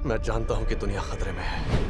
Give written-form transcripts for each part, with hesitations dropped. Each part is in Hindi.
मैं जानता हूं कि दुनिया खतरे में है।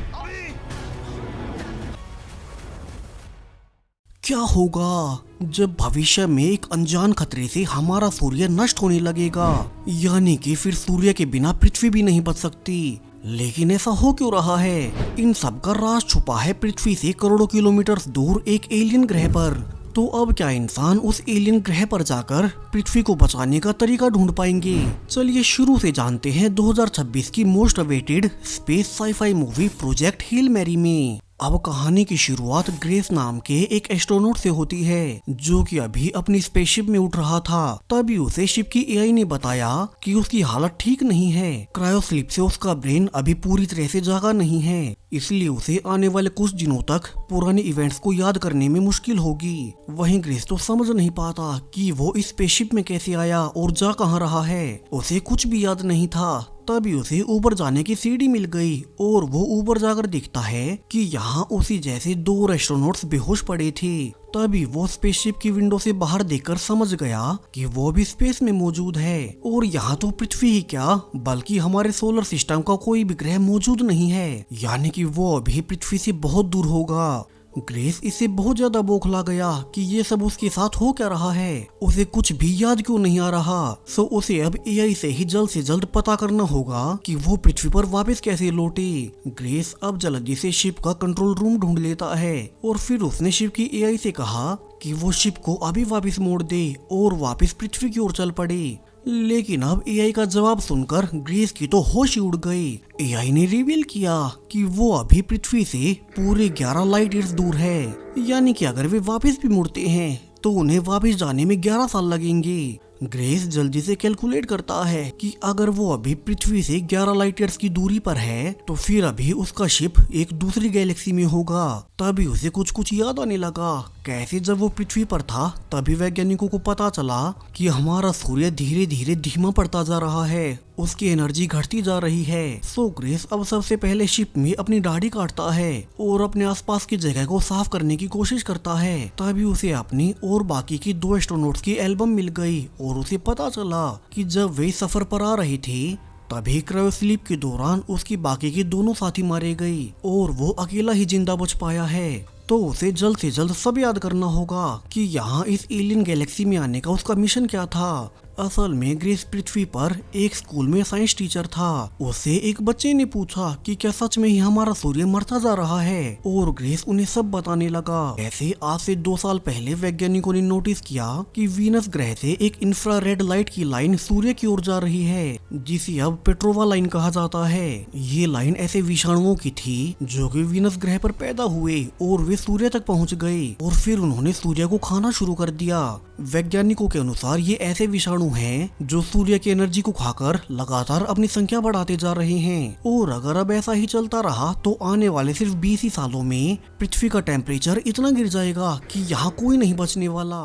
क्या होगा जब भविष्य में एक अनजान खतरे से हमारा सूर्य नष्ट होने लगेगा, यानी कि फिर सूर्य के बिना पृथ्वी भी नहीं बच सकती। लेकिन ऐसा हो क्यों रहा है? इन सब का राज छुपा है पृथ्वी से करोड़ों किलोमीटर दूर एक एलियन ग्रह पर। तो अब क्या इंसान उस एलियन ग्रह पर जाकर पृथ्वी को बचाने का तरीका ढूंढ पाएंगे? चलिए शुरू से जानते हैं 2026 की most awaited space scifi movie Project Hail Mary में। अब कहानी की शुरुआत ग्रेस नाम के एक एस्ट्रोनॉट से होती है, जो कि अभी अपनी स्पेसशिप में उठ रहा था। तभी उसे शिप की एआई ने बताया कि उसकी हालत ठीक नहीं है। क्रायोस्लीप से उसका ब्रेन अभी पूरी तरह से जागा नहीं है, इसलिए उसे आने वाले कुछ दिनों तक पुराने इवेंट्स को याद करने में मुश्किल होगी। वहीं ग्रेस तो समझ नहीं पाता कि वो इस स्पेसशिप में कैसे आया और जा कहाँ रहा है। उसे कुछ भी याद नहीं था। तभी उसे ऊपर जाने की सीढ़ी मिल गई और वो ऊपर जाकर देखता है कि यहाँ उसी जैसे दो एस्ट्रोनॉट्स बेहोश पड़े थे। तभी वो स्पेसशिप की विंडो से बाहर देखकर समझ गया कि वो भी स्पेस में मौजूद है। और यहाँ तो पृथ्वी ही क्या, बल्कि हमारे सोलर सिस्टम का कोई भी ग्रह मौजूद नहीं है, यानी कि वो अभी पृथ्वी से बहुत दूर होगा। ग्रेस इससे बहुत ज्यादा बौखला गया कि ये सब उसके साथ हो क्या रहा है। उसे कुछ भी याद क्यों नहीं आ रहा। सो उसे अब एआई से ही जल्द से जल्द पता करना होगा कि वो पृथ्वी पर वापस कैसे लौटे। ग्रेस अब जल्दी से शिप का कंट्रोल रूम ढूंढ लेता है और फिर उसने शिप की एआई से कहा कि वो शिप को अभी वापस मोड़ दे और वापस पृथ्वी की ओर चल पड़े। लेकिन अब एआई का जवाब सुनकर ग्रेस की तो होश ही उड़ गई। एआई ने रिवील किया कि वो अभी पृथ्वी से पूरे 11 लाइट ईयर्स दूर है, यानी कि अगर वे वापस भी मुड़ते हैं तो उन्हें वापस जाने में 11 साल लगेंगे। ग्रेस जल्दी से कैलकुलेट करता है कि अगर वो अभी पृथ्वी से 11 लाइट ईयर्स की दूरी पर है तो फिर अभी उसका शिप एक दूसरी गैलेक्सी में होगा। तभी उसे कुछ कुछ याद आने लगा। कैसे जब वो पृथ्वी पर था तभी वैज्ञानिकों को पता चला कि हमारा सूर्य धीरे धीरे धीमा पड़ता जा रहा है, उसकी एनर्जी घटती जा रही है। सो ग्रेस अब सबसे पहले शिप में अपनी दाढ़ी काटता है और अपने आसपास की जगह को साफ करने की कोशिश करता है। तभी उसे अपनी और बाकी की दो एस्ट्रोनॉट्स की एल्बम मिल गई और उसे पता चला कि जब वे सफर पर आ रहे थे तभी क्रायोस्लीप के दौरान उसकी बाकी के दोनों साथी मारे गए और वो अकेला ही जिंदा बच पाया है। तो उसे जल्द से जल्द सब याद करना होगा कि यहाँ इस एलियन गैलेक्सी में आने का उसका मिशन क्या था। असल में ग्रेस पृथ्वी पर एक स्कूल में साइंस टीचर था। उससे एक बच्चे ने पूछा कि क्या सच में ही हमारा सूर्य मरता जा रहा है, और ग्रेस उन्हें सब बताने लगा। ऐसे आज से 2 साल पहले वैज्ञानिकों ने नोटिस किया कि वीनस ग्रह से एक इंफ्रारेड लाइट की लाइन सूर्य की ओर जा रही है, जिसे अब पेट्रोवा लाइन कहा जाता है। ये लाइन ऐसे विषाणुओं की थी जो कि वीनस ग्रह पर पैदा हुए और वे सूर्य तक पहुंच गए और फिर उन्होंने सूर्य को खाना शुरू कर दिया। वैज्ञानिकों के अनुसार ये ऐसे विषाणु हैं जो सूर्य की एनर्जी को खाकर लगातार अपनी संख्या बढ़ाते जा रहे हैं, और अगर अब ऐसा ही चलता रहा तो आने वाले सिर्फ 20 ही सालों में पृथ्वी का टेम्परेचर इतना गिर जाएगा कि यहाँ कोई नहीं बचने वाला।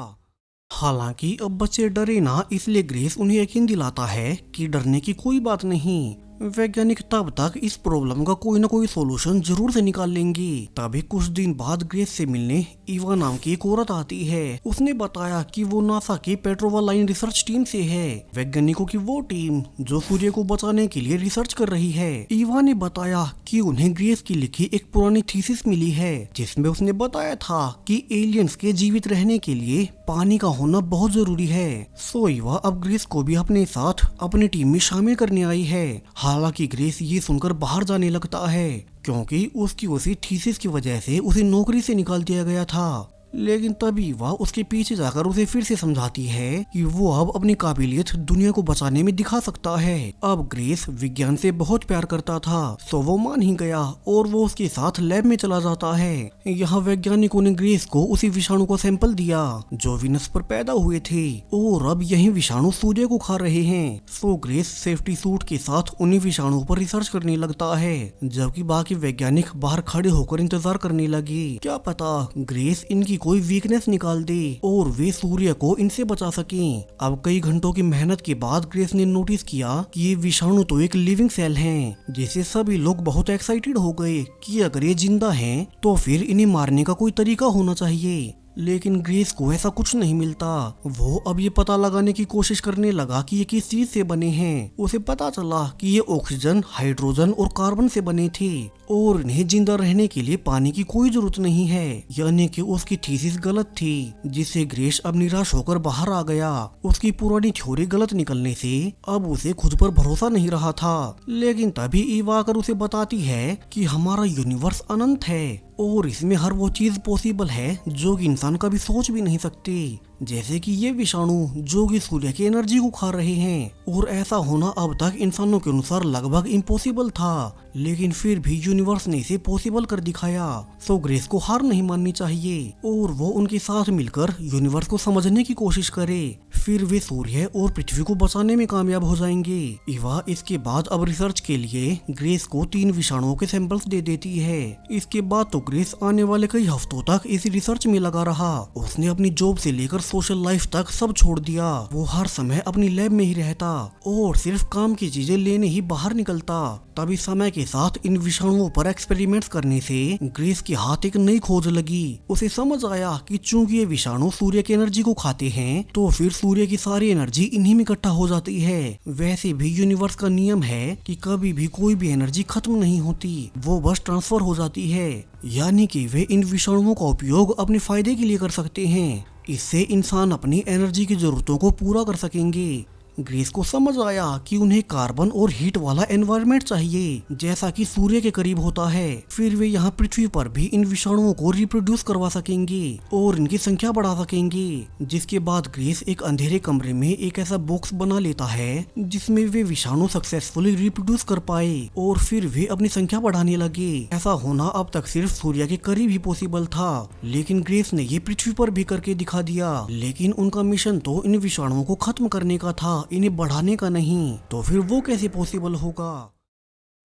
हालांकि अब बच्चे डरे ना, इसलिए ग्रेस उन्हें यकीन दिलाता है कि डरने की कोई बात नहीं। वैज्ञानिक तब तक इस प्रॉब्लम का कोई ना कोई सॉल्यूशन जरूर से निकाल लेंगे। तभी कुछ दिन बाद ग्रेस से मिलने ईवा नाम की एक औरत आती है। उसने बताया कि वो नासा की पेट्रोवा लाइन रिसर्च टीम से है, वैज्ञानिकों की वो टीम जो सूर्य को बचाने के लिए रिसर्च कर रही है। ईवा ने बताया कि उन्हें ग्रेस की लिखी एक पुरानी थीसिस मिली है, जिसमें उसने बताया था कि एलियंस के जीवित रहने के लिए पानी का होना बहुत जरूरी है। सो ईवा अब ग्रेस को भी अपने साथ अपनी टीम में शामिल करने आई है। हालांकि ग्रेस ये सुनकर बाहर जाने लगता है, क्योंकि उसकी उसी थीसिस की वजह से उसे नौकरी से निकाल दिया गया था। लेकिन तभी वह उसके पीछे जाकर उसे फिर से समझाती है कि वो अब अपनी काबिलियत दुनिया को बचाने में दिखा सकता है। अब ग्रेस विज्ञान से बहुत प्यार करता था, सो वो मान ही गया और वो उसके साथ लैब में चला जाता है। यहाँ वैज्ञानिकों ने ग्रेस को उसी विषाणु को सैंपल दिया जो विनस पर पैदा हुए थे, और अब यही विषाणु सूर्य को खा रहे हैं। सो ग्रेस सेफ्टी सूट के साथ उन्हीं विषाणुओं पर रिसर्च करने लगता है, जबकि बाकी वैज्ञानिक बाहर खड़े होकर इंतजार करने लगे। क्या पता ग्रेस इनकी कोई वीकनेस निकाल दे और वे सूर्य को इनसे बचा सकें। अब कई घंटों की मेहनत के बाद ग्रेस ने नोटिस किया कि ये विषाणु तो एक लिविंग सेल हैं, जिससे सभी लोग बहुत एक्साइटेड हो गए कि अगर ये जिंदा हैं तो फिर इन्हें मारने का कोई तरीका होना चाहिए। लेकिन ग्रेस को ऐसा कुछ नहीं मिलता। वो अब ये पता लगाने की कोशिश करने लगा कि ये किस चीज से बने हैं। उसे पता चला कि ये ऑक्सीजन, हाइड्रोजन और कार्बन से बने थे और इन्हें जिंदा रहने के लिए पानी की कोई जरूरत नहीं है। यानी कि उसकी थीसिस गलत थी, जिससे ग्रेस अब निराश होकर बाहर आ गया। उसकी पुरानी थ्योरी गलत निकलने से अब उसे खुद पर भरोसा नहीं रहा था। लेकिन तभी ईवा आकर उसे बताती है कि हमारा यूनिवर्स अनंत है और इसमें हर वो चीज पॉसिबल है जो कि इंसान कभी सोच भी नहीं सकती, जैसे कि ये विषाणु जो कि सूर्य की एनर्जी को खा रहे हैं। और ऐसा होना अब तक इंसानों के अनुसार लगभग इम्पॉसिबल था, लेकिन फिर भी यूनिवर्स ने इसे पॉसिबल कर दिखाया। सो ग्रेस को हार नहीं माननी चाहिए और वो उनके साथ मिलकर यूनिवर्स को समझने की कोशिश करे। फिर वे सूर्य और पृथ्वी को बचाने में कामयाब हो जाएंगे। ईवा इसके बाद अब रिसर्च के लिए ग्रेस को 3 विषाणुओं के सैंपल्स दे देती है। इसके बाद तो ग्रेस आने वाले कई हफ्तों तक इसी रिसर्च में लगा रहा। उसने अपनी जॉब से लेकर सोशल लाइफ तक सब छोड़ दिया। वो हर समय अपनी लैब में ही रहता और सिर्फ काम की चीजें लेने ही बाहर निकलता। तभी समय के साथ इन विषाणुओं पर एक्सपेरिमेंट्स करने से ग्रेस के हाथ एक नई खोज लगी। उसे समझ आया कि चूंकि ये विषाणु सूर्य की एनर्जी को खाते हैं तो फिर सूर्य की सारी एनर्जी इन्हीं में इकट्ठा हो जाती है। वैसे भी यूनिवर्स का नियम है कि कभी भी कोई भी एनर्जी खत्म नहीं होती, वो बस ट्रांसफर हो जाती है। यानी कि वे इन विषाणुओं का उपयोग अपने फायदे के लिए कर सकते हैं। इससे इंसान अपनी एनर्जी की जरूरतों को पूरा कर सकेंगे। ग्रेस को समझ आया कि उन्हें कार्बन और हीट वाला एनवायरनमेंट चाहिए, जैसा कि सूर्य के करीब होता है। फिर वे यहाँ पृथ्वी पर भी इन विषाणुओं को रिप्रोड्यूस करवा सकेंगे और इनकी संख्या बढ़ा सकेंगे। जिसके बाद ग्रेस एक अंधेरे कमरे में एक ऐसा बॉक्स बना लेता है जिसमें वे विषाणु सक्सेसफुली रिप्रोड्यूस कर पाए और फिर वे अपनी संख्या बढ़ाने लगे। ऐसा होना अब तक सिर्फ सूर्य के करीब ही पॉसिबल था, लेकिन ग्रेस ने ये पृथ्वी पर भी करके दिखा दिया। लेकिन उनका मिशन तो इन विषाणुओं को खत्म करने का था, इन्हें बढ़ाने का नहीं। तो फिर वो कैसे पॉसिबल होगा?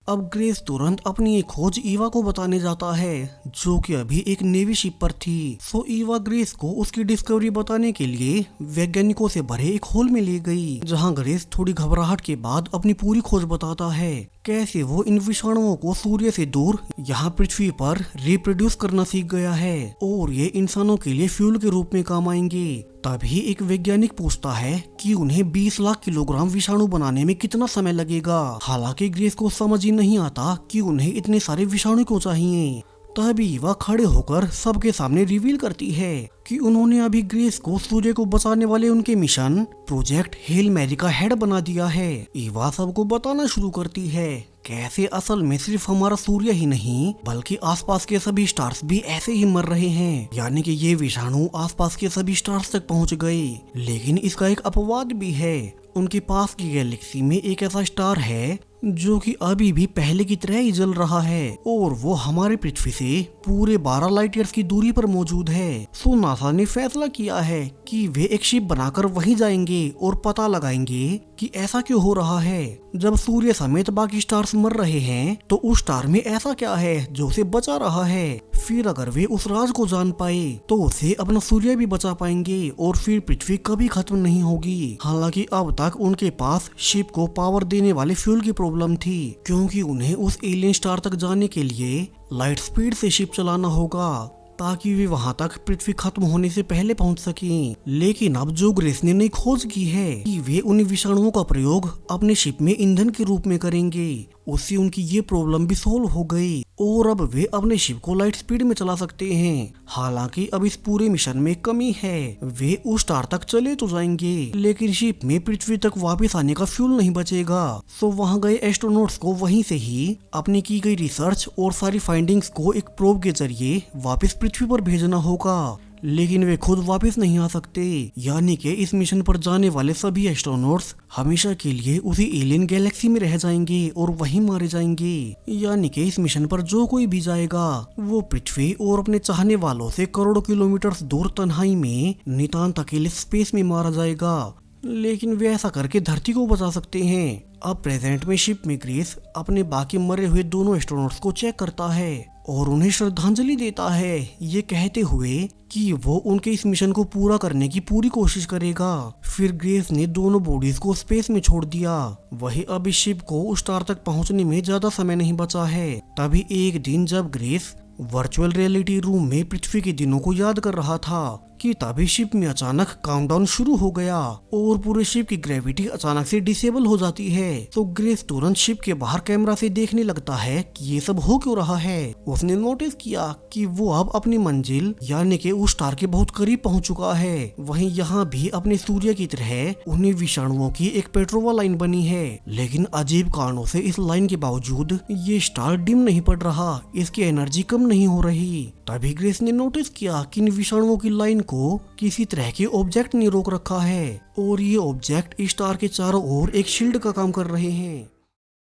अब ग्रेस तुरंत अपनी एक खोज ईवा को बताने जाता है, जो कि अभी एक नेवी शिप पर थी। सो ईवा ग्रेस को उसकी डिस्कवरी बताने के लिए वैज्ञानिकों से भरे एक हॉल में ले गई, जहां ग्रेस थोड़ी घबराहट के बाद अपनी पूरी खोज बताता है, कैसे वो इन विषाणुओं को सूर्य से दूर यहाँ पृथ्वी पर रिप्रोड्यूस करना सीख गया है और ये इंसानों के लिए फ्यूल के रूप में काम आएंगे। तभी एक वैज्ञानिक पूछता है कि उन्हें 20 लाख किलोग्राम विषाणु बनाने में कितना समय लगेगा। हालांकि ग्रेस को समझ ही नहीं आता कि उन्हें इतने सारे विषाणु क्यों चाहिए। तभी वह खड़े होकर सबके सामने रिवील करती है कि उन्होंने अभी ग्रेस को सूर्य को बचाने वाले उनके मिशन प्रोजेक्ट हेल मैरी का हेड बना दिया है। ईवा सबको बताना शुरू करती है कैसे असल में सिर्फ हमारा सूर्य ही नहीं बल्कि आसपास के सभी स्टार्स भी ऐसे ही मर रहे हैं। यानी कि ये विषाणु आसपास के सभी स्टार्स तक पहुंच गए। लेकिन इसका एक अपवाद भी है। उनके पास की गैलेक्सी में एक ऐसा स्टार है जो कि अभी भी पहले की तरह ही जल रहा है और वो हमारे पृथ्वी से पूरे 12 लाइट ईयर्स की दूरी पर मौजूद है। सो नासा ने फैसला किया है कि वे एक शिप बनाकर वहीं जाएंगे और पता लगाएंगे कि ऐसा क्यों हो रहा है। जब सूर्य समेत बाकी स्टार्स मर रहे हैं तो उस स्टार में ऐसा क्या है जो उसे बचा रहा है। फिर अगर वे उस राज को जान पाए तो उसे अपना सूर्य भी बचा पाएंगे और फिर पृथ्वी कभी खत्म नहीं होगी। हालांकि अब तक उनके पास शिप को पावर देने वाले फ्यूल की प्रॉब्लम थी, क्योंकि उन्हें उस एलियन स्टार तक जाने के लिए लाइट स्पीड से शिप चलाना होगा ताकि वे वहां तक पृथ्वी खत्म होने से पहले पहुंच सकें। लेकिन अब जो ग्रेस ने नई खोज की है कि वे उन विषाणुओं का प्रयोग अपने शिप में ईंधन के रूप में करेंगे, उससे उनकी ये प्रॉब्लम भी सोल्व हो गई और अब वे अपने शिप को लाइट स्पीड में चला सकते हैं। हालांकि अब इस पूरे मिशन में कमी है। वे उस स्टार तक चले तो जाएंगे लेकिन शिप में पृथ्वी तक वापस आने का फ्यूल नहीं बचेगा। सो वहां गए एस्ट्रोनॉट्स को वहीं से ही अपनी की गई रिसर्च और सारी फाइंडिंग्स को एक प्रोब के जरिए वापस पृथ्वी पर भेजना होगा। लेकिन वे खुद वापस नहीं आ सकते। यानी कि इस मिशन पर जाने वाले सभी एस्ट्रोनॉट्स हमेशा के लिए उसी एलियन गैलेक्सी में रह जाएंगे और वहीं मारे जाएंगे। यानी कि इस मिशन पर जो कोई भी जाएगा वो पृथ्वी और अपने चाहने वालों से करोड़ों किलोमीटर दूर तन्हाई में नितांत अकेले स्पेस में मारा जाएगा। लेकिन वे ऐसा करके धरती को बचा सकते हैं। अब प्रेजेंट में शिप में ग्रेस अपने बाकी मरे हुए दोनों एस्ट्रोनॉट्स को चेक करता है और उन्हें श्रद्धांजलि देता है, ये कहते हुए कि वो उनके इस मिशन को पूरा करने की पूरी कोशिश करेगा। फिर ग्रेस ने दोनों बॉडीज को स्पेस में छोड़ दिया। वही अब इस शिप को उस स्टार तक पहुंचने में ज्यादा समय नहीं बचा है। तभी एक दिन जब ग्रेस वर्चुअल रियलिटी रूम में पृथ्वी के दिनों को याद कर रहा था कि तभी शिप में अचानक काउंटडाउन शुरू हो गया और पूरे शिप की ग्रेविटी अचानक से डिसेबल हो जाती है। तो ग्रेस तुरंत शिप के बाहर कैमरा से देखने लगता है कि ये सब हो क्यों रहा है। उसने नोटिस किया कि वो अब अपनी मंजिल यानी कि उस स्टार के बहुत करीब पहुंच चुका है। वहीं यहाँ भी अपने सूर्य की तरह उन्हीं विषाणुओं की एक पेट्रोवा लाइन बनी है, लेकिन अजीब कारणों से इस लाइन के बावजूद ये स्टार डिम नहीं पड़ रहा, इसकी एनर्जी कम नहीं हो रही। तभी ग्रेस ने नोटिस किया कि इन विषाणुओं की लाइन को किसी तरह के ऑब्जेक्ट ने रोक रखा है और ये ऑब्जेक्ट स्टार के चारों ओर एक शील्ड का काम कर रहे हैं।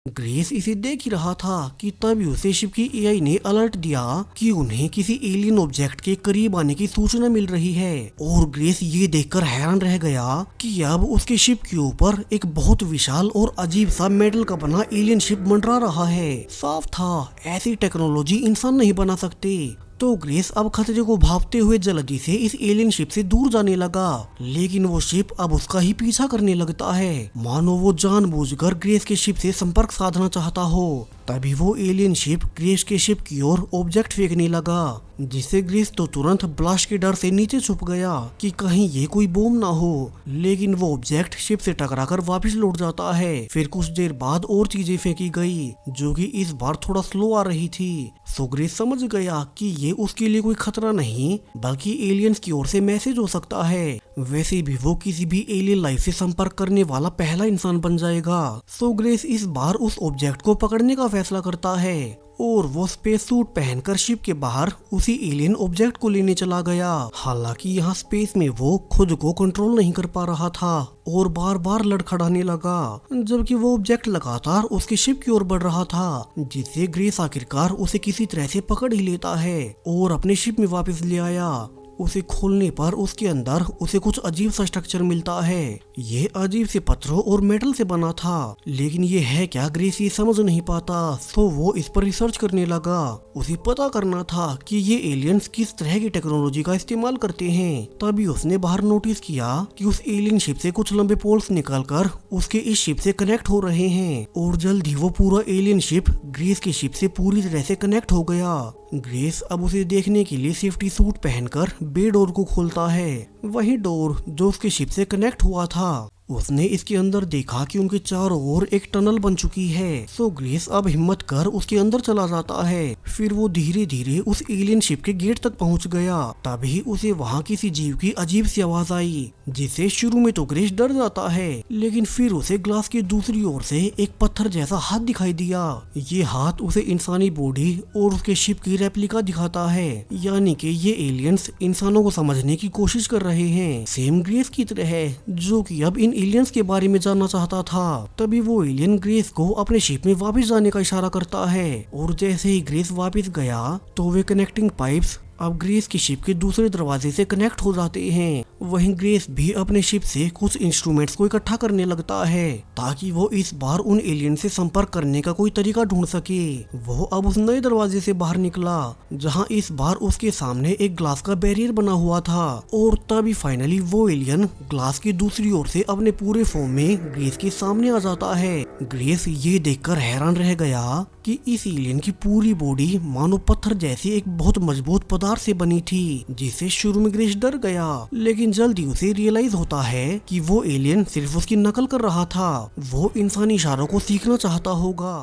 ग्रेस इसे देख ही रहा था कि तभी उसे शिप की एआई ने अलर्ट दिया कि उन्हें किसी एलियन ऑब्जेक्ट के करीब आने की सूचना मिल रही है और ग्रेस ये देखकर हैरान रह गया कि अब उसके शिप के ऊपर एक बहुत विशाल और अजीब सा मेटल का बना एलियन शिप मंडरा रहा है। साफ था ऐसी टेक्नोलॉजी इंसान नहीं बना सकते। तो ग्रेस अब खतरे को भांपते हुए जल्दी से इस एलियन शिप से दूर जाने लगा, लेकिन वो शिप अब उसका ही पीछा करने लगता है, मानो वो जानबूझकर ग्रेस के शिप से संपर्क साधना चाहता हो। तभी वो एलियन शिप ग्रेस के शिप की ओर ऑब्जेक्ट फेंकने लगा, जिससे ग्रेस तो तुरंत ब्लास्ट के डर से नीचे छुप गया कि कहीं ये कोई बम ना हो। लेकिन वो ऑब्जेक्ट शिप से टकराकर वापस लौट जाता है। फिर कुछ देर बाद और चीजें फेंकी गई जो कि इस बार थोड़ा स्लो आ रही थी। सो ग्रेस समझ गया कि ये उसके लिए कोई खतरा नहीं बल्कि एलियंस की ओर से मैसेज हो सकता है। वैसे भी वो किसी भी एलियन लाइफ से संपर्क करने वाला पहला इंसान बन जाएगा। सो ग्रेस इस बार उस ऑब्जेक्ट को पकड़ने का फैसला करता है और वो स्पेस सूट पहनकर शिप के बाहर उसी एलियन ऑब्जेक्ट को लेने चला गया। हालांकि यहाँ स्पेस में वो खुद को कंट्रोल नहीं कर पा रहा था और बार बार लड़खड़ाने लगा, जबकि वो ऑब्जेक्ट लगातार उसके शिप की ओर बढ़ रहा था, जिससे ग्रेस आखिरकार उसे किसी तरह से पकड़ ही लेता है और अपने शिप में वापस ले आया। उसे खोलने पर उसके अंदर उसे कुछ अजीब सा स्ट्रक्चर मिलता है। ये अजीब से पत्थरों और मेटल से बना था, लेकिन ये है क्या ग्रेस ये समझ नहीं पाता। तो वो इस पर रिसर्च करने लगा। उसे पता करना था कि ये एलियंस किस तरह की टेक्नोलॉजी का इस्तेमाल करते हैं। तभी उसने बाहर नोटिस किया कि उस एलियन शिप से कुछ लंबे पोल्स निकलकर उसके इस शिप से कनेक्ट हो रहे हैं और जल्द ही वो पूरा एलियन शिप ग्रेस के शिप से पूरी तरह से कनेक्ट हो गया। ग्रेस अब उसे देखने के लिए सेफ्टी सूट पहनकर बे डोर को खोलता है। वही डोर जो उसके शिप से कनेक्ट हुआ था, उसने इसके अंदर देखा कि उनके चारों ओर एक टनल बन चुकी है। सो ग्रेस अब हिम्मत कर उसके अंदर चला जाता है। फिर वो धीरे धीरे उस एलियन शिप के गेट तक पहुंच गया। तभी उसे वहां किसी जीव की अजीब सी आवाज आई, जिससे शुरू में तो ग्रेस डर जाता है, लेकिन फिर उसे ग्लास की दूसरी ओर से एक पत्थर जैसा हाथ दिखाई दिया। ये हाथ उसे इंसानी बॉडी और उसके शिप की रेप्लिका दिखाता है, यानी कि ये एलियंस इंसानों को समझने की कोशिश कर रहे हैं, सेम ग्रेस की तरह, जो कि अब इन एलियंस के बारे में जानना चाहता था। तभी वो एलियन ग्रेस को अपने शिप में वापस जाने का इशारा करता है और जैसे ही ग्रेस वापस गया तो वे कनेक्टिंग पाइप्स अब ग्रेस की शिप के दूसरे दरवाजे से कनेक्ट हो जाते हैं। वहीं ग्रेस भी अपने शिप से कुछ इंस्ट्रूमेंट्स को इकट्ठा करने लगता है ताकि वो इस बार उन एलियन से संपर्क करने का कोई तरीका ढूंढ सके। वो अब उस नए दरवाजे से बाहर निकला जहां इस बार उसके सामने एक ग्लास का बैरियर बना हुआ था और तभी फाइनली वो एलियन ग्लास की दूसरी ओर से अपने पूरे फॉर्म में ग्रेस के सामने आ जाता है। ग्रेस ये देखकर हैरान रह गया कि इस एलियन की पूरी बॉडी मानो पत्थर जैसी एक बहुत मजबूत पदार्थ से बनी थी, जिससे शुरू में ग्रेस डर गया, लेकिन जल्दी उसे रियलाइज होता है कि वो एलियन सिर्फ उसकी नकल कर रहा था। वो इंसानी इशारों को सीखना चाहता होगा।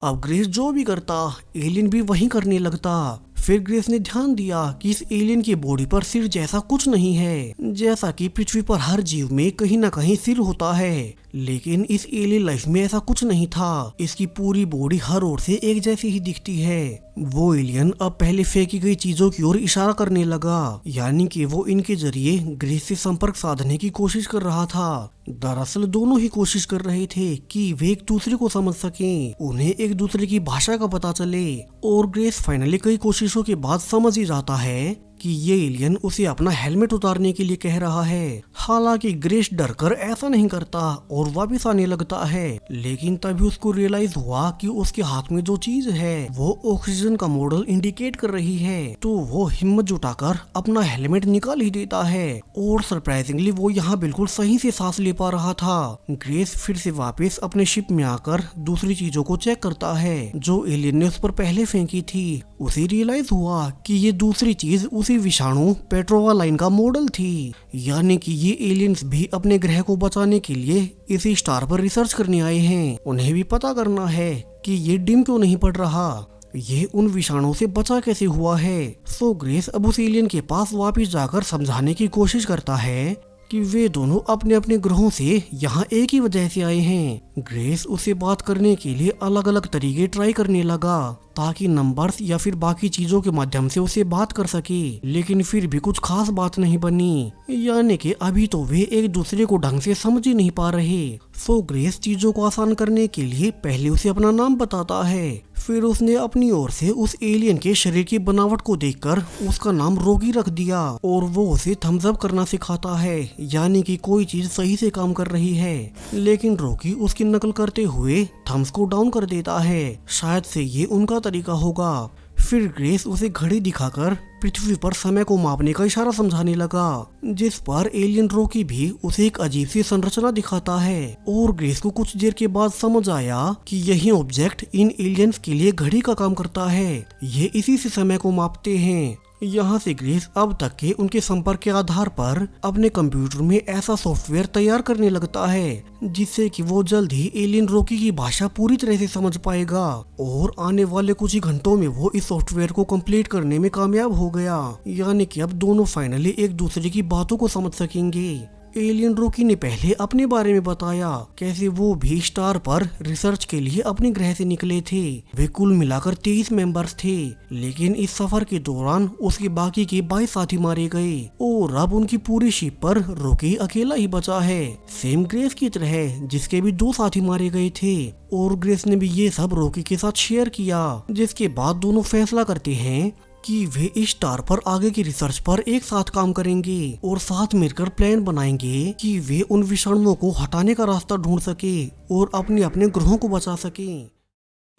अब ग्रेस जो भी करता एलियन भी वही करने लगता। फिर ग्रेस ने ध्यान दिया कि इस एलियन की बॉडी पर सिर जैसा कुछ नहीं है, जैसा कि पृथ्वी पर हर जीव में कहीं ना कहीं सिर होता है, लेकिन इस एलियन लाइफ में ऐसा कुछ नहीं था। इसकी पूरी बॉडी हर ओर से एक जैसी ही दिखती है। वो एलियन अब पहले फेंकी गई चीजों की ओर इशारा करने लगा, यानी कि वो इनके जरिए ग्रेस से संपर्क साधने की कोशिश कर रहा था। दरअसल दोनों ही कोशिश कर रहे थे कि वे एक दूसरे को समझ सकें, उन्हें एक दूसरे की भाषा का पता चले। और ग्रेस फाइनली कई कोशिशों के बाद समझ ही जाता है कि ये एलियन उसे अपना हेलमेट उतारने के लिए कह रहा है। हालांकि ग्रेस डरकर ऐसा नहीं करता और वापस आने लगता है, लेकिन तभी उसको रियलाइज हुआ कि उसके हाथ में जो चीज है वो ऑक्सीजन का मॉडल इंडिकेट कर रही है। तो वो हिम्मत जुटाकर अपना हेलमेट निकाल ही देता है और सरप्राइजिंगली वो यहाँ बिल्कुल सही से सांस ले पा रहा था। ग्रेस फिर से वापस अपने शिप में आकर दूसरी चीजों को चेक करता है जो एलियन ने उस पर पहले फेंकी थी। उसे रियलाइज हुआ कि ये दूसरी चीज उसी विषाणु पेट्रोवा लाइन का मॉडल थी, यानी कि ये एलियंस भी अपने ग्रह को बचाने के लिए इसी स्टार पर रिसर्च करने आए हैं। उन्हें भी पता करना है कि ये डिम क्यों नहीं पड़ रहा, ये उन विषाणुओं से बचा कैसे हुआ है। सो ग्रेस अब उस एलियन के पास वापस जाकर समझाने की कोशिश करता है कि वे दोनों अपने अपने ग्रहों से यहाँ एक ही वजह से आए हैं। ग्रेस उसे बात करने के लिए अलग अलग तरीके ट्राई करने लगा ताकि नंबर्स या फिर बाकी चीजों के माध्यम से उसे बात कर सके, लेकिन फिर भी कुछ खास बात नहीं बनी, यानी कि अभी तो वे एक दूसरे को ढंग से समझ ही नहीं पा रहे। सो ग्रेस चीजों को आसान करने के लिए पहले उसे अपना नाम बताता है, फिर उसने अपनी ओर से उस एलियन के शरीर की बनावट को देखकर उसका नाम रॉकी रख दिया और वो उसे थम्स अप करना सिखाता है, यानी कि कोई चीज सही से काम कर रही है। लेकिन रॉकी उसकी नकल करते हुए थम्स को डाउन कर देता है, शायद से ये उनका तरीका होगा। फिर ग्रेस उसे घड़ी दिखाकर पृथ्वी पर समय को मापने का इशारा समझाने लगा, जिस पर एलियन रॉकी भी उसे एक अजीब सी संरचना दिखाता है और ग्रेस को कुछ देर के बाद समझ आया कि यही ऑब्जेक्ट इन एलियंस के लिए घड़ी का काम करता है, ये इसी से समय को मापते हैं। यहाँ से ग्रेस अब तक के उनके संपर्क के आधार पर अपने कंप्यूटर में ऐसा सॉफ्टवेयर तैयार करने लगता है जिससे कि वो जल्द ही एलियन रॉकी की भाषा पूरी तरह से समझ पाएगा और आने वाले कुछ ही घंटों में वो इस सॉफ्टवेयर को कंप्लीट करने में कामयाब हो गया, यानी कि अब दोनों फाइनली एक दूसरे की बातों को समझ सकेंगे। एलियन रॉकी ने पहले अपने बारे में बताया कैसे वो भी स्टार पर रिसर्च के लिए अपने ग्रह से निकले थे। वे कुल मिलाकर 23 मेंबर्स थे, लेकिन इस सफर के दौरान उसके बाकी के 22 साथी मारे गए और अब उनकी पूरी शिप पर रॉकी अकेला ही बचा है, सेम ग्रेस की तरह जिसके भी 2 साथी मारे गए थे। और ग्रेस ने भी ये सब रॉकी के साथ शेयर किया, जिसके बाद दोनों फैसला करते हैं कि वे इस स्टार पर आगे की रिसर्च पर एक साथ काम करेंगे और साथ मिलकर प्लान बनाएंगे कि वे उन विषाणुओं को हटाने का रास्ता ढूंढ सके और अपने अपने ग्रहों को बचा सके।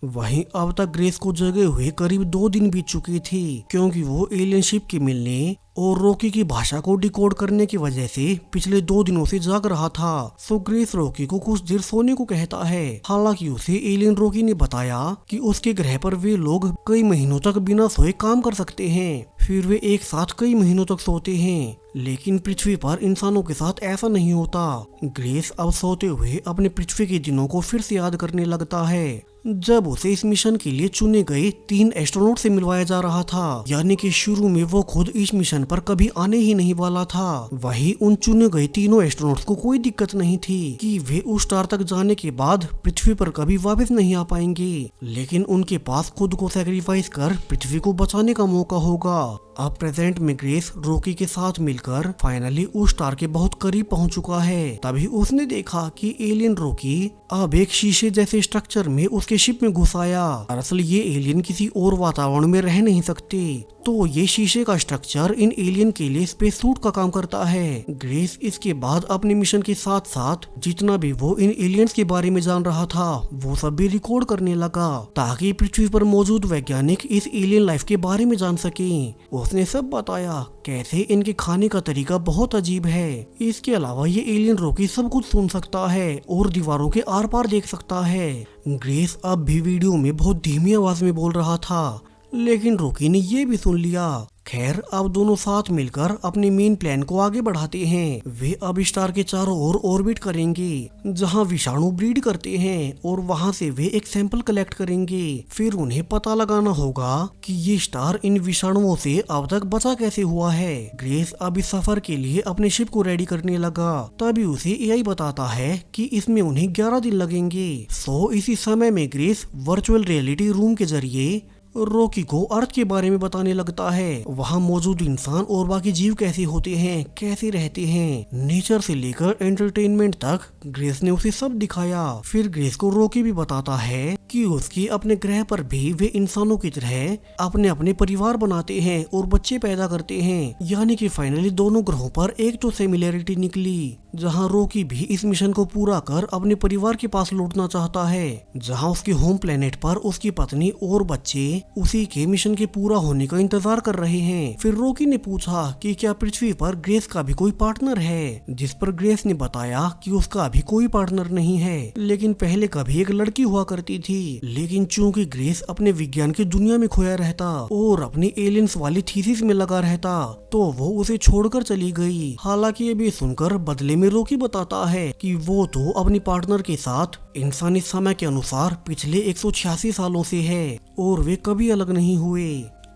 वहीं अब तक ग्रेस को जगे हुए करीब 2 दिन बीत चुके थे, क्योंकि वो एलियन शिप के मिलने और रॉकी की भाषा को डिकोड करने की वजह से पिछले 2 दिनों से जाग रहा था। सो ग्रेस रॉकी को कुछ देर सोने को कहता है। हालांकि उसे एलियन रॉकी ने बताया कि उसके ग्रह पर वे लोग कई महीनों तक बिना सोए काम कर सकते हैं, फिर वे एक साथ कई महीनों तक सोते हैं, लेकिन पृथ्वी पर इंसानों के साथ ऐसा नहीं होता। ग्रेस अब सोते हुए अपने पृथ्वी के दिनों को फिर से याद करने लगता है जब उसे इस मिशन के लिए चुने गए 3 एस्ट्रोनॉट से मिलवाया जा रहा था, यानी कि शुरू में वो खुद इस मिशन पर कभी आने ही नहीं वाला था। वही उन चुने गए तीनों एस्ट्रोनॉट्स को कोई दिक्कत नहीं थी कि वे उस स्टार तक जाने के बाद पृथ्वी पर कभी वापस नहीं आ पाएंगे, लेकिन उनके पास खुद को सैक्रिफाइस कर पृथ्वी को बचाने का मौका होगा। अब प्रेजेंट में ग्रेस रॉकी के साथ मिलकर फाइनली उस स्टार के बहुत करीब पहुंच चुका है। तभी उसने देखा कि एलियन रॉकी अब एक शीशे जैसे स्ट्रक्चर में उसके शिप में घुस आया। दरअसल ये एलियन किसी और वातावरण में रह नहीं सकते, तो ये शीशे का स्ट्रक्चर इन एलियन के लिए स्पेस सूट का काम करता है। ग्रेस इसके बाद अपने मिशन के साथ साथ जितना भी वो इन एलियंस के बारे में जान रहा था वो सब भी रिकॉर्ड करने लगा, ताकि पृथ्वी पर मौजूद वैज्ञानिक इस एलियन लाइफ के बारे में जान सकें। उसने सब बताया कैसे इनके खाने का तरीका बहुत अजीब है। इसके अलावा ये एलियन रॉकी सब कुछ सुन सकता है और दीवारों के आर पार देख सकता है। ग्रेस अब भी वीडियो में बहुत धीमी आवाज में बोल रहा था, लेकिन रॉकी ने ये भी सुन लिया। खैर अब दोनों साथ मिलकर अपने मेन प्लान को आगे बढ़ाते हैं। वे अब स्टार के चारों ओर ऑर्बिट करेंगे जहां विषाणु ब्रीड करते हैं और वहां से वे एक सैंपल कलेक्ट करेंगे। फिर उन्हें पता लगाना होगा कि ये स्टार इन विषाणुओं से अब तक बचा कैसे हुआ है। ग्रेस अब इस सफर के लिए अपने शिप को रेडी करने लगा, तभी उसे एआई बताता है कि इसमें उन्हें 11 दिन लगेंगे। सो इसी समय में ग्रेस वर्चुअल रियलिटी रूम के जरिए रॉकी को अर्थ के बारे में बताने लगता है। वहाँ मौजूद इंसान और बाकी जीव कैसे होते हैं, कैसे रहते हैं, नेचर से लेकर एंटरटेनमेंट तक ग्रेस ने उसे सब दिखाया। फिर ग्रेस को रॉकी भी बताता है कि उसके अपने ग्रह पर भी वे इंसानों की तरह अपने अपने परिवार बनाते हैं और बच्चे पैदा करते हैं। यानी कि फाइनली दोनों ग्रहों पर एक तो सिमिलैरिटी निकली, जहां रॉकी भी इस मिशन को पूरा कर अपने परिवार के पास लौटना चाहता है, जहां उसके होम प्लेनेट पर उसकी पत्नी और बच्चे उसी के मिशन के पूरा होने का इंतजार कर रहे हैं। फिर रॉकी ने पूछा कि क्या पृथ्वी पर ग्रेस का भी कोई पार्टनर है, जिस पर ग्रेस ने बताया कि उसका अभी कोई पार्टनर नहीं है, लेकिन पहले कभी एक लड़की हुआ करती थी। लेकिन चूंकि ग्रेस अपने विज्ञान की दुनिया में खोया रहता और अपनी एलियंस वाली थीसिस में लगा रहता, तो वो उसे छोड़कर चली गई। हालांकि ये भी सुनकर बदले में रॉकी बताता है कि वो तो अपनी पार्टनर के साथ इंसानी समय के अनुसार पिछले 186 सालों से है और वे कभी अलग नहीं हुए।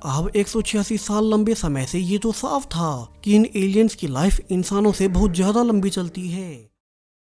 अब 186 साल लंबे समय से ये तो साफ था कि इन एलियंस की लाइफ इंसानों से बहुत ज्यादा लंबी चलती है।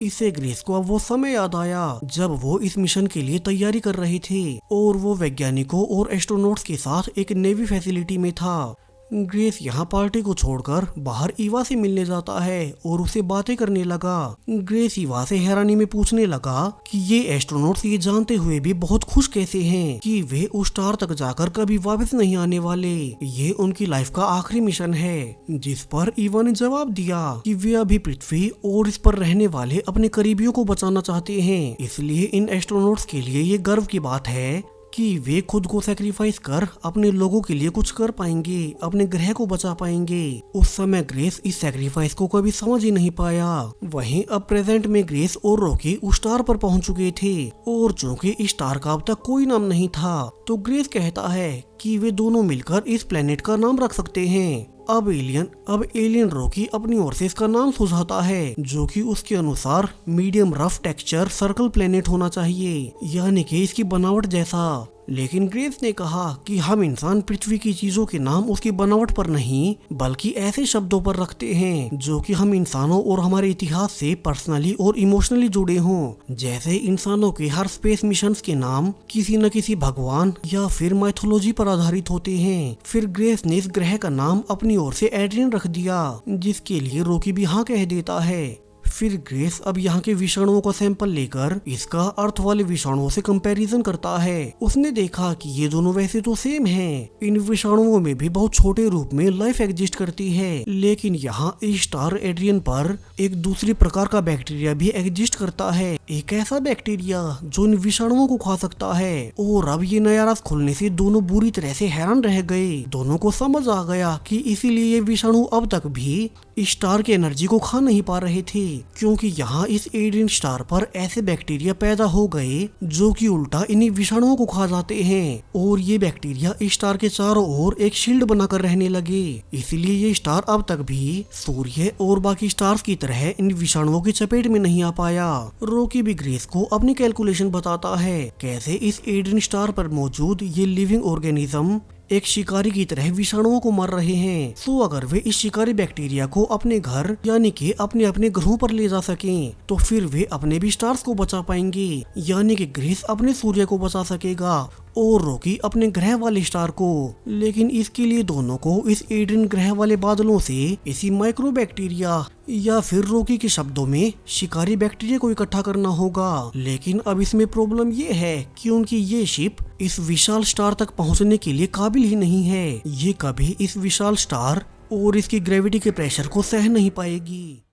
इससे ग्रेस को अब वो समय याद आया जब वो इस मिशन के लिए तैयारी कर रहे थे और वो वैज्ञानिकों और एस्ट्रोनॉट्स के साथ एक नेवी फैसिलिटी में था। ग्रेस यहाँ पार्टी को छोड़कर बाहर ईवा से मिलने जाता है और उससे बातें करने लगा। ग्रेस ईवा से हैरानी में पूछने लगा कि ये एस्ट्रोनॉट्स ये जानते हुए भी बहुत खुश कैसे हैं कि वे उस स्टार तक जाकर कभी वापस नहीं आने वाले, ये उनकी लाइफ का आखिरी मिशन है। जिस पर ईवा ने जवाब दिया कि वे अभी पृथ्वी और इस पर रहने वाले अपने करीबियों को बचाना चाहते हैं, इसलिए इन एस्ट्रोनॉट्स के लिए ये गर्व की बात है कि वे खुद को सैक्रिफाइस कर अपने लोगों के लिए कुछ कर पाएंगे, अपने ग्रह को बचा पाएंगे। उस समय ग्रेस इस सैक्रिफाइस को कभी समझ ही नहीं पाया। वहीं अब प्रेजेंट में ग्रेस और रॉकी उस स्टार पर पहुंच चुके थे और चूंकि इस स्टार का अब तक कोई नाम नहीं था, तो ग्रेस कहता है कि वे दोनों मिलकर इस प्लेनेट का नाम रख सकते हैं। अब एलियन रॉकी अपनी ओर से इसका नाम सुझाता है, जो कि उसके अनुसार medium rough texture circle planet होना चाहिए, यानी कि इसकी बनावट जैसा। लेकिन ग्रेस ने कहा कि हम इंसान पृथ्वी की चीजों के नाम उसकी बनावट पर नहीं बल्कि ऐसे शब्दों पर रखते हैं जो कि हम इंसानों और हमारे इतिहास से पर्सनली और इमोशनली जुड़े हों। जैसे इंसानों के हर स्पेस मिशंस के नाम किसी न किसी भगवान या फिर माइथोलॉजी पर आधारित होते हैं। फिर ग्रेस ने इस ग्रह का नाम अपनी ओर से एड्रियन रख दिया, जिसके लिए रॉकी भी हाँ कह देता है। फिर ग्रेस अब यहाँ के विषाणुओं का सैंपल लेकर इसका अर्थ वाले विषाणुओं से कंपैरिजन करता है। उसने देखा कि ये दोनों वैसे तो सेम हैं। इन विषाणुओं में भी बहुत छोटे रूप में लाइफ एग्जिस्ट करती है, लेकिन यहाँ इस स्टार एड्रियन पर एक दूसरी प्रकार का बैक्टीरिया भी एग्जिस्ट करता है, एक ऐसा बैक्टीरिया जो इन विषाणुओं को खा सकता है। और अब ये नया राज खुलने से दोनों बुरी तरह से हैरान रह गए। दोनों को समझ आ गया कि इसीलिए ये विषाणु अब तक भी इस स्टार की एनर्जी को खा नहीं पा रहे थे, क्योंकि यहाँ इस एड्रियन स्टार पर ऐसे बैक्टीरिया पैदा हो गए जो कि उल्टा इन्हीं विषाणुओं को खा जाते हैं और ये बैक्टीरिया इस स्टार के चारों ओर एक शील्ड बनाकर रहने लगे। इसलिए ये स्टार अब तक भी सूर्य और बाकी स्टार्स की तरह इन विषाणुओं की चपेट में नहीं आ पाया। रॉकी भी ग्रेस को अपनी कैलकुलेशन बताता है कैसे इस एड्रियन स्टार पर मौजूद ये लिविंग ऑर्गेनिज्म एक शिकारी की तरह विषाणुओं को मार रहे हैं। तो अगर वे इस शिकारी बैक्टीरिया को अपने घर यानी कि अपने अपने ग्रहों पर ले जा सकें, तो फिर वे अपने भी स्टार्स को बचा पाएंगे, यानी कि ग्रेस अपने सूर्य को बचा सकेगा और रॉकी अपने ग्रह वाले स्टार को। लेकिन इसके लिए दोनों को इस एड्रियन ग्रह वाले बादलों से इसी माइक्रो बैक्टीरिया या फिर रॉकी के शब्दों में शिकारी बैक्टीरिया को इकट्ठा करना होगा। लेकिन अब इसमें प्रॉब्लम ये है क्योंकि ये शिप इस विशाल स्टार तक पहुंचने के लिए काबिल ही नहीं है। ये कभी इस विशाल स्टार और इसकी ग्रेविटी के प्रेशर को सह नहीं पाएगी।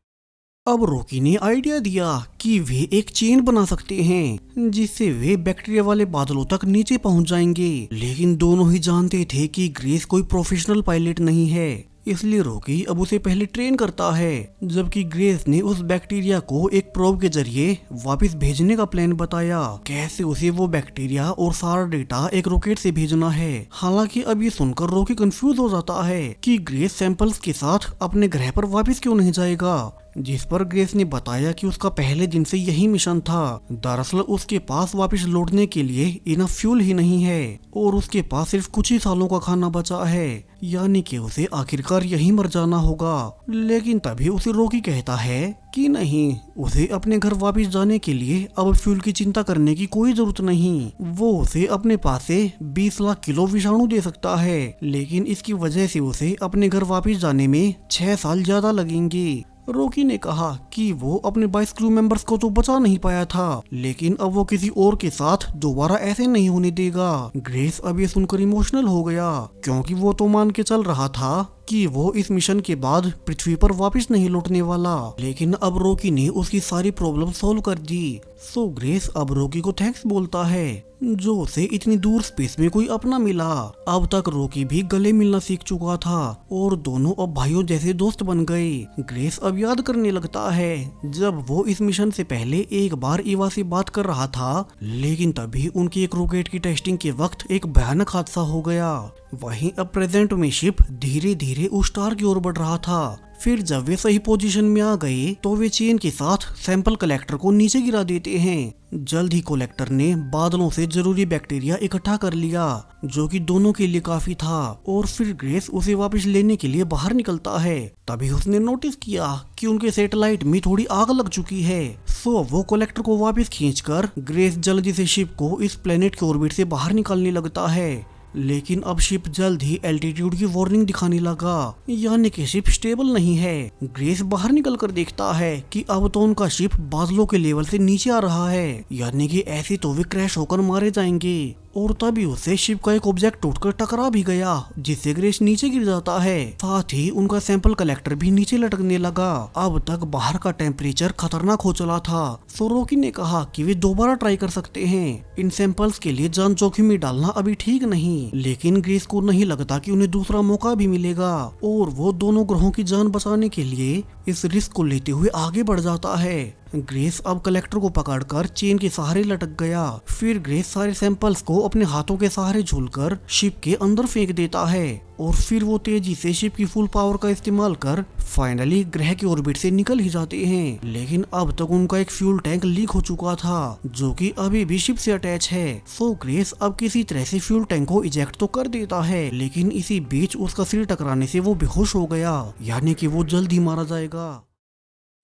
अब रॉकी ने आइडिया दिया कि वे एक चेन बना सकते हैं जिससे वे बैक्टीरिया वाले बादलों तक नीचे पहुंच जाएंगे। लेकिन दोनों ही जानते थे कि ग्रेस कोई प्रोफेशनल पायलट नहीं है, इसलिए रॉकी अब उसे पहले ट्रेन करता है, जबकि ग्रेस ने उस बैक्टीरिया को एक प्रोब के जरिए वापस भेजने का प्लान बताया, कैसे उसे वो बैक्टीरिया और सारा डेटा एक रॉकेट से भेजना है। हालांकि अब ये सुनकर रॉकी कंफ्यूज हो जाता है कि ग्रेस सैंपल्स के साथ अपने ग्रह पर वापस क्यों नहीं जाएगा, जिस पर ग्रेस ने बताया कि उसका पहले दिन से यही मिशन था। दरअसल उसके पास वापस लौटने के लिए इनफ फ्यूल ही नहीं है और उसके पास सिर्फ कुछ ही सालों का खाना बचा है, यानी कि उसे आखिरकार यहीं मर जाना होगा। लेकिन तभी उसे रॉकी कहता है कि नहीं, उसे अपने घर वापस जाने के लिए अब फ्यूल की चिंता करने की कोई जरूरत नहीं। वो उसे अपने पास से 20 लाख किलो विषाणु दे सकता है, लेकिन इसकी वजह से उसे अपने घर वापस जाने में 6 साल ज्यादा लगेंगे। रॉकी ने कहा कि वो अपने 22 क्रू मेंबर्स को तो बचा नहीं पाया था, लेकिन अब वो किसी और के साथ दोबारा ऐसे नहीं होने देगा। ग्रेस अब ये सुनकर इमोशनल हो गया, क्योंकि वो तो मान के चल रहा था कि वो इस मिशन के बाद पृथ्वी पर वापस नहीं लौटने वाला, लेकिन अब रॉकी ने उसकी सारी प्रॉब्लम सॉल्व कर दी। सो ग्रेस अब रॉकी को थैंक्स बोलता है जो उसे इतनी दूर स्पेस में कोई अपना मिला। अब तक रॉकी भी गले मिलना सीख चुका था और दोनों अब भाइयों जैसे दोस्त बन गए। ग्रेस अब याद करने लगता है जब वो इस मिशन से पहले एक बार ईवा से बात कर रहा था, लेकिन तभी उनकी एक रॉकेट की टेस्टिंग के वक्त एक भयानक हादसा हो गया। वहीं अब प्रेजेंट में शिप धीरे धीरे उस स्टार की ओर बढ़ रहा था। फिर जब वे सही पोजीशन में आ गए तो वे चेन के साथ सैंपल कलेक्टर को नीचे गिरा देते हैं। जल्द ही कलेक्टर ने बादलों से जरूरी बैक्टीरिया इकट्ठा कर लिया, जो कि दोनों के लिए काफी था, और फिर ग्रेस उसे वापस लेने के लिए बाहर निकलता है। तभी उसने नोटिस किया कि उनके सैटेलाइट में थोड़ी आग लग चुकी है। सो वो कलेक्टर को वापस खींचकर ग्रेस जल्दी से शिप को इस प्लेनेट के ऑर्बिट से बाहर निकालने लगता है। लेकिन अब शिप जल्द ही एल्टीट्यूड की वार्निंग दिखाने लगा, यानी कि शिप स्टेबल नहीं है। ग्रेस बाहर निकलकर देखता है कि अब तो उनका शिप बादलों के लेवल से नीचे आ रहा है, यानी कि ऐसे तो वे क्रैश होकर मारे जाएंगे। और तभी उससे शिप का एक ऑब्जेक्ट टूटकर टकरा भी गया, जिससे ग्रेस नीचे गिर जाता है। साथ ही उनका सैंपल कलेक्टर भी नीचे लटकने लगा। अब तक बाहर का टेम्परेचर खतरनाक हो चला था। सो रॉकी ने कहा कि वे दोबारा ट्राई कर सकते हैं। इन सैंपल्स के लिए जान जोखिम में डालना अभी ठीक नहीं, लेकिन ग्रेस को नहीं लगता कि उन्हें दूसरा मौका भी मिलेगा, और वो दोनों ग्रहों की जान बचाने के लिए इस रिस्क को लेते हुए आगे बढ़ जाता है। ग्रेस अब कलेक्टर को पकड़कर चेन के सहारे लटक गया। फिर ग्रेस सारे सैंपल्स को अपने हाथों के सहारे झूलकर शिप के अंदर फेंक देता है, और फिर वो तेजी से शिप की फुल पावर का इस्तेमाल कर फाइनली ग्रह के ऑर्बिट से निकल ही जाते हैं। लेकिन अब तक उनका एक फ्यूल टैंक लीक हो चुका था, जो कि अभी भी शिप से अटैच है। सो ग्रेस अब किसी तरह से फ्यूल टैंक को इजेक्ट तो कर देता है, लेकिन इसी बीच उसका सिर टकराने से वो बेहोश हो गया, यानी कि वो जल्द ही मारा जाएगा।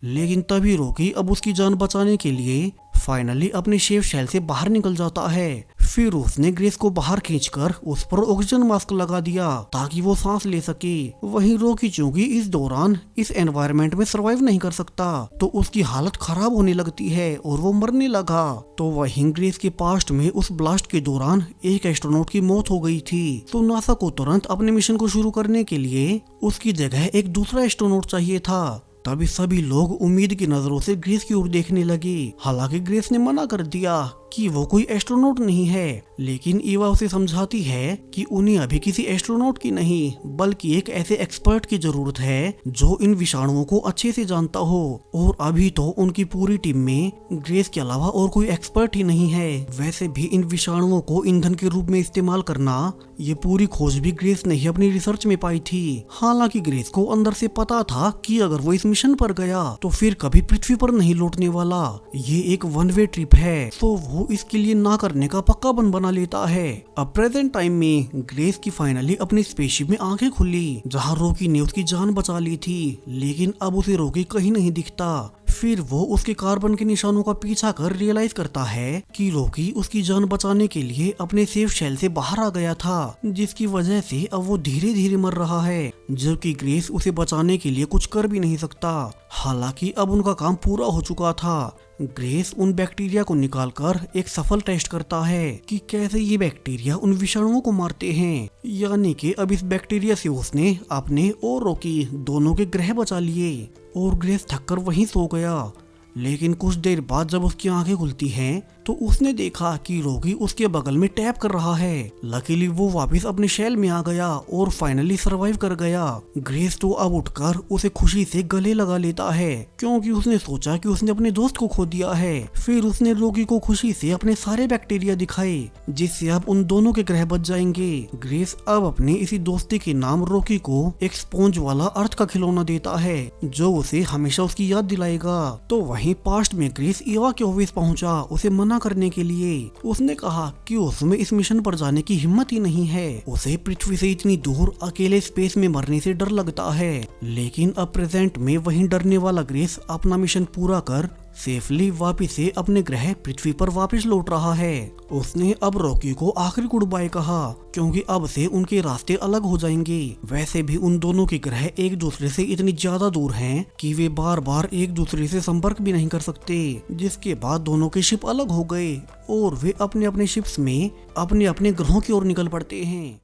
लेकिन तभी रॉकी अब उसकी जान बचाने के लिए फाइनली अपने शेफ शेल से बाहर निकल जाता है। फिर उसने ग्रेस को बाहर खींचकर उस पर ऑक्सीजन मास्क लगा दिया ताकि वो सांस ले सके। वहीं रॉकी चूंकि इस दौरान इस एनवायरनमेंट में सरवाइव नहीं कर सकता, तो उसकी हालत खराब होने लगती है और वो मरने लगा। तो वहीं ग्रेस के पास्ट में उस ब्लास्ट के दौरान एक एस्ट्रोनॉट की मौत हो गई थी। तो नासा को तुरंत अपने मिशन को शुरू करने के लिए उसकी जगह एक दूसरा एस्ट्रोनॉट चाहिए था। तभी सभी लोग उम्मीद की नजरों से ग्रेस की ओर देखने लगे। हालांकि ग्रेस ने मना कर दिया कि वो कोई एस्ट्रोनॉट नहीं है, लेकिन ईवा उसे समझाती है कि उन्हें अभी किसी एस्ट्रोनॉट की नहीं, बल्कि एक ऐसे एक्सपर्ट की जरूरत है जो इन विषाणुओं को अच्छे से जानता हो। और अभी तो उनकी पूरी टीम में ग्रेस के अलावा और कोई एक्सपर्ट ही नहीं है। वैसे भी इन विषाणुओं को ईंधन के रूप में इस्तेमाल करना, ये पूरी खोज भी ग्रेस ने ही अपनी रिसर्च में पाई थी। हालांकि ग्रेस को अंदर से पता था कि अगर वो इस मिशन पर गया तो फिर कभी पृथ्वी पर नहीं लौटने वाला, ये एक वन वे ट्रिप है। तो वो इसके लिए ना करने का पक्का बना लेता है। अब प्रेजेंट टाइम में ग्रेस की फाइनली अपनी स्पेसशिप में आंखें खुली, जहां रॉकी ने उसकी जान बचा ली थी, लेकिन अब उसे रॉकी कहीं नहीं दिखता। फिर वो उसके कार्बन के निशानों का पीछा कर रियलाइज करता है कि रॉकी उसकी जान बचाने के लिए अपने सेफ शेल से बाहर आ गया था, जिसकी वजह से अब वो धीरे धीरे मर रहा है, जबकि ग्रेस उसे बचाने के लिए कुछ कर भी नहीं सकता। हालांकि अब उनका काम पूरा हो चुका था। ग्रेस उन बैक्टीरिया को निकालकर एक सफल टेस्ट करता है कि कैसे ये बैक्टीरिया उन विषाणुओं को मारते हैं, यानी कि अब इस बैक्टीरिया से उसने अपने और रॉकी दोनों के ग्रह बचा लिए। और ग्रेस थककर वहीं सो गया। लेकिन कुछ देर बाद जब उसकी आंखें खुलती हैं तो उसने देखा कि रॉकी उसके बगल में टैप कर रहा है। लकीली वो वापस अपने शेल में आ गया और फाइनली सरवाइव कर गया। ग्रेस तो अब उठकर उसे खुशी से गले लगा लेता है, क्योंकि उसने सोचा कि उसने अपने दोस्त को खो दिया है। फिर उसने रॉकी को खुशी से अपने सारे बैक्टीरिया दिखाए, जिससे अब उन दोनों के ग्रह बच जाएंगे। ग्रेस अब अपने इसी दोस्ती के नाम रॉकी को एक स्पॉन्ज वाला अर्थ का खिलौना देता है, जो उसे हमेशा उसकी याद दिलाएगा। तो वहीं पास्ट में ग्रेस ईवा के ऑफिस पहुंचा उसे मना करने के लिए। उसने कहा कि उसमें इस मिशन पर जाने की हिम्मत ही नहीं है, उसे पृथ्वी से इतनी दूर अकेले स्पेस में मरने से डर लगता है। लेकिन अब प्रेजेंट में वहीं डरने वाला ग्रेस अपना मिशन पूरा कर सेफली वापिस से अपने ग्रह पृथ्वी पर वापस लौट रहा है। उसने अब रॉकी को आखिरी गुड बाय कहा, क्योंकि अब से उनके रास्ते अलग हो जाएंगे। वैसे भी उन दोनों के ग्रह एक दूसरे से इतनी ज्यादा दूर हैं कि वे बार बार एक दूसरे से संपर्क भी नहीं कर सकते। जिसके बाद दोनों के शिप अलग हो गए और वे अपने अपने शिप्स में अपने अपने ग्रहों की ओर निकल पड़ते हैं।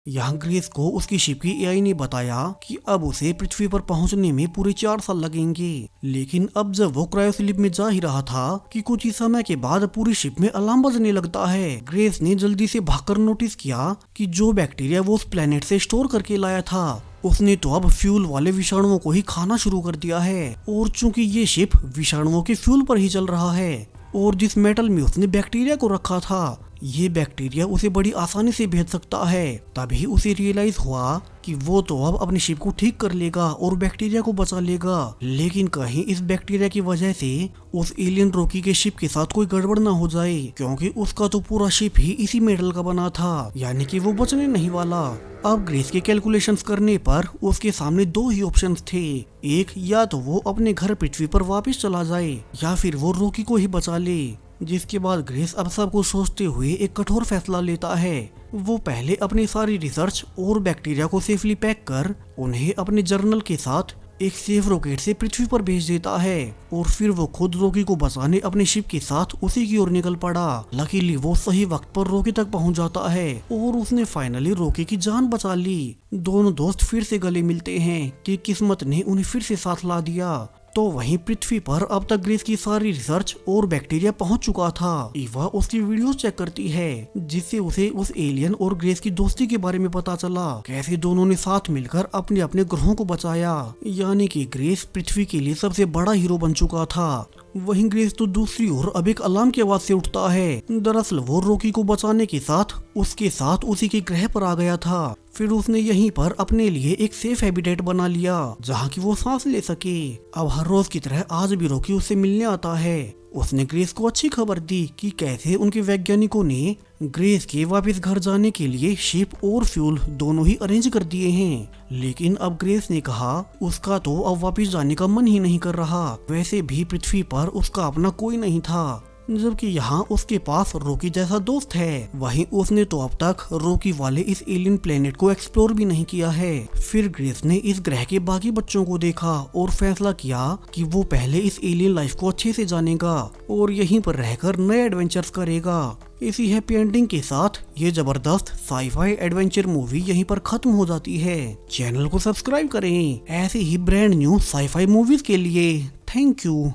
यहाँ ग्रेस को उसकी शिप की एआई ने बताया कि अब उसे पृथ्वी पर पहुंचने में पूरे 4 साल लगेंगे। लेकिन अब जब वो क्रायोस्लीप में जा ही रहा था कि कुछ ही समय के बाद पूरी शिप में अलार्म बजने लगता है। ग्रेस ने जल्दी से भागकर नोटिस किया कि जो बैक्टीरिया वो उस प्लेनेट से स्टोर करके लाया था उसने तो अब फ्यूल वाले विषाणुओं को ही खाना शुरू कर दिया है। और चूंकि ये शिप विषाणुओं के फ्यूल पर ही चल रहा है और जिस मेटल में उसने बैक्टीरिया को रखा था ये बैक्टीरिया उसे बड़ी आसानी से भेज सकता है। तभी उसे रियलाइज हुआ कि वो तो अब अपनी शिप को ठीक कर लेगा और बैक्टीरिया को बचा लेगा। लेकिन कहीं इस बैक्टीरिया की वजह से उस एलियन रॉकी के शिप के साथ कोई गड़बड़ ना हो जाए, क्योंकि उसका तो पूरा शिप ही इसी मेटल का बना था, यानी कि वो बचने नहीं वाला। अब ग्रेस के कैलकुलेशंस करने पर उसके सामने 2 ही ऑप्शंस थे। एक, या तो वो अपने घर पृथ्वी पर वापस चला जाए या फिर वो रॉकी को ही बचा ले। जिसके बाद ग्रेस अब सब कुछ सोचते हुए एक कठोर फैसला लेता है। वो पहले अपनी सारी रिसर्च और बैक्टीरिया को सेफली पैक कर उन्हें अपने जर्नल के साथ एक सेफ रॉकेट से पृथ्वी पर भेज देता है और फिर वो खुद रॉकी को बचाने अपने शिप के साथ उसी की ओर निकल पड़ा। लकीली वो सही वक्त पर रॉकी तक पहुंच जाता है और उसने फाइनली रॉकी की जान बचा ली। दोनों दोस्त फिर से गले मिलते हैं कि किस्मत ने उन्हें फिर से साथ ला दिया। तो वहीं पृथ्वी पर अब तक ग्रेस की सारी रिसर्च और बैक्टीरिया पहुंच चुका था। इवा उसकी वीडियोस चेक करती है जिससे उसे उस एलियन और ग्रेस की दोस्ती के बारे में पता चला, कैसे दोनों ने साथ मिलकर अपने अपने ग्रहों को बचाया। यानी कि ग्रेस पृथ्वी के लिए सबसे बड़ा हीरो बन चुका था। वहीं ग्रेस तो दूसरी ओर अब एक अलार्म की आवाज से उठता है। दरअसल वो रॉकी को बचाने के साथ उसके साथ उसी के ग्रह पर आ गया था। फिर उसने यहीं पर अपने लिए एक सेफ हैबिटेट बना लिया जहाँ की वो सांस ले सके। अब हर रोज की तरह आज भी रॉकी उससे मिलने आता है। उसने ग्रेस को अच्छी खबर दी कि कैसे उनके वैज्ञानिकों ने ग्रेस के वापस घर जाने के लिए शिप और फ्यूल दोनों ही अरेंज कर दिए हैं। लेकिन अब ग्रेस ने कहा उसका तो अब वापस जाने का मन ही नहीं कर रहा। वैसे भी पृथ्वी पर उसका अपना कोई नहीं था, जबकि यहाँ उसके पास रॉकी जैसा दोस्त है। वहीं उसने तो अब तक रॉकी वाले इस एलियन प्लेनेट को एक्सप्लोर भी नहीं किया है। फिर ग्रेस ने इस ग्रह के बाकी बच्चों को देखा और फैसला किया कि वो पहले इस एलियन लाइफ को अच्छे से जानेगा और यहीं पर रहकर नए एडवेंचर्स करेगा। इसी हैप्पी एंडिंग के साथ ये जबरदस्त साईफाई एडवेंचर मूवी यहीं पर खत्म हो जाती है। चैनल को सब्सक्राइब करें ऐसे ही ब्रांड न्यू साईफाई मूवीज के लिए। Thank you.